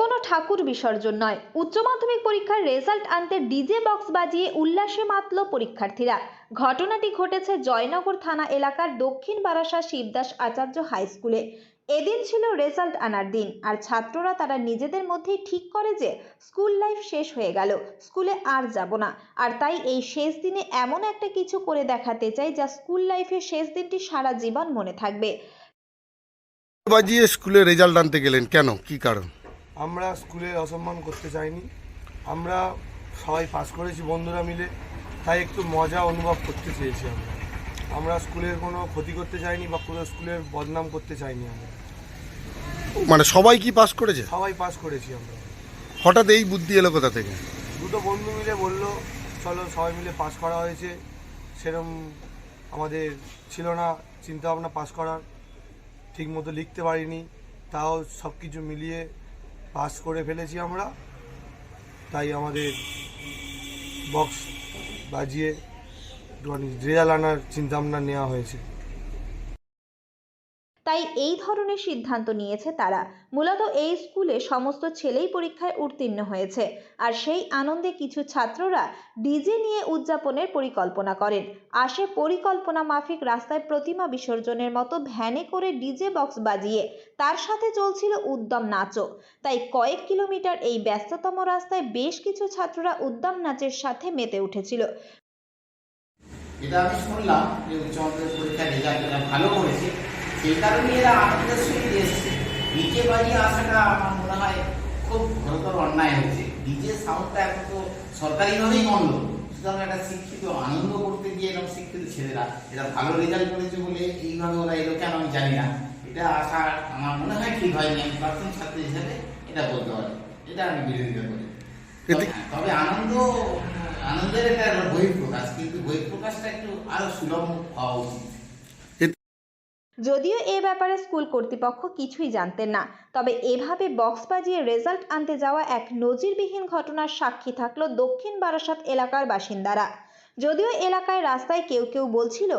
কোনো ঠাকুর বিসর্জন নয়, উচ্চ মাধ্যমিক পরীক্ষার রেজাল্ট আনতে ডিজে বক্স বাজিয়ে উল্লাসে মাতল পরীক্ষার্থীরা। ঘটনাটি ঘটেছে জয়নগর থানা এলাকার দক্ষিণ বারাসাত শিবদাস আচার্য হাই স্কুলে। এদিন ছিল রেজাল্ট আনার দিন, আর ছাত্ররা তারা নিজেদের মধ্যেই ঠিক করে যে স্কুল লাইফ শেষ হয়ে গেল, স্কুলে আর যাব না। আর তাই এই শেষ দিনে এমন একটা কিছু করে দেখাতে চাই যা স্কুল লাইফের শেষ দিনটি সারা জীবন মনে থাকবে। বাজিয়ে স্কুলে রেজাল্ট আনতে গেলেন কেন, কি কারণ? আমরা স্কুলের অসম্মান করতে চাইনি। আমরা সবাই পাস করেছি বন্ধুরা মিলে, তাই একটু মজা অনুভব করতে চেয়েছি। আমরা স্কুলের কোনো ক্ষতি করতে চাইনি বা পুরো স্কুলের বদনাম করতে চাইনি। আমরা মানে সবাই কি পাস করেছে? সবাই পাস করেছি। আমরা হঠাৎ এই বুদ্ধি এলো কোথা থেকে? দুটো বন্ধু মিলে বললো চলো সবাই মিলে পাস করা হয়েছে। সেরকম আমাদের ছিল না চিন্তাভাবনা পাস করার, ঠিক মতো লিখতে পারিনি, তাও সব কিছু মিলিয়ে পাস করে ফেলেছি আমরা। তাই আমাদের বক্স বাজিয়ে রেজাল্ট আনার চিন্তাভাবনা নেওয়া হয়েছে। তাই এই ধরনের সিদ্ধান্ত নিয়েছে তারা। মূলত এই স্কুলে সমস্ত ছেলেই পরীক্ষায় উত্তীর্ণ হয়েছে, আর সেই আনন্দে কিছু ছাত্ররা ডিজে নিয়ে উদযাপনের পরিকল্পনা করেন। আসে পরিকল্পনা মাফিক রাস্তায় প্রতিমা বিসর্জনের মতো ভ্যানে করে ডিজে বক্স বাজিয়ে তার সাথে চলছিল উদ্যম নাচও। তাই কয়েক কিলোমিটার এই ব্যস্ততম রাস্তায় বেশ কিছু ছাত্ররা উদ্যম নাচের সাথে মেতে উঠেছিল। এটা আমি শুনলাম যে উচ্চ মাধ্যমিক পরীক্ষার রেজাল্ট এরা ভালো করেছে, সেই কারণে এরা আনন্দের সহিত এসছে। ডিজে বাজিয়ে আসাটা আমার মনে হয় খুব ঘোরতর অন্যায় হয়েছে। ডিজে সাউন্ডটা এখন তো সরকারিভাবেই বন্ধ, সুতরাং একটা শিক্ষিত আনন্দ করতে গিয়ে এরকম শিক্ষিত ছেলেরা এরা ভালো রেজাল্ট করেছে বলে এইভাবে ওরা এলো কেন আমি জানি না। এটা আসা আমার মনে হয় ঠিক হয়নি। আমি প্রাক্তন ছাত্র হিসেবে এটা বলতে পারি, এটা আমি বিরোধিতা করি। তবে আনন্দের একটা বহিঃপ্রকাশ, কিন্তু বহিঃপ্রকাশটা একটু আরো সুলভ হওয়া উচিত। যদিও এ ব্যাপারে স্কুল কর্তৃপক্ষ কিছুই জানতেন না, তবে এভাবে বক্স বাজিয়ে রেজাল্ট আনতে যাওয়া এক নজিরবিহীন ঘটনার সাক্ষী থাকলো দক্ষিণ বারাসাত এলাকার বাসিন্দারা। যদিও এলাকায় রাস্তায় কেউ কেউ বলছিল,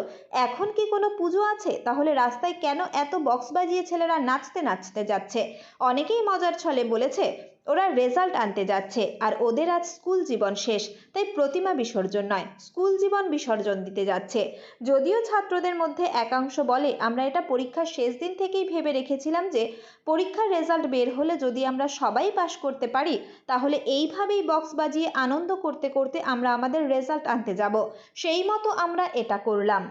এখন কি কোনো পুজো আছে, তাহলে রাস্তায় কেন এত বক্স বাজিয়ে ছেলেরা নাচতে নাচতে যাচ্ছে। অনেকেই মজার ছলে বলেছে ওরা রেজাল্ট আনতে যাচ্ছে, আর ওদের আজ স্কুল জীবন শেষ, তাই প্রতিমা বিসর্জন নয়, স্কুল জীবন বিসর্জন দিতে যাচ্ছে। যদিও ছাত্রদের মধ্যে একাংশ বলে, আমরা এটা পরীক্ষার শেষ দিন থেকেই ভেবে রেখেছিলাম যে পরীক্ষার রেজাল্ট বের হলে যদি আমরা সবাই পাস করতে পারি, তাহলে এইভাবেই বক্স বাজিয়ে আনন্দ করতে করতে আমরা আমাদের রেজাল্ট আনতে যাব, সেই মতো আমরা এটা করলাম।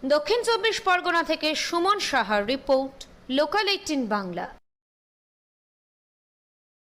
দক্ষিণ 24 পরগনা থেকে সুমন সাহার রিপোর্ট, লোকাল 18 বাংলা।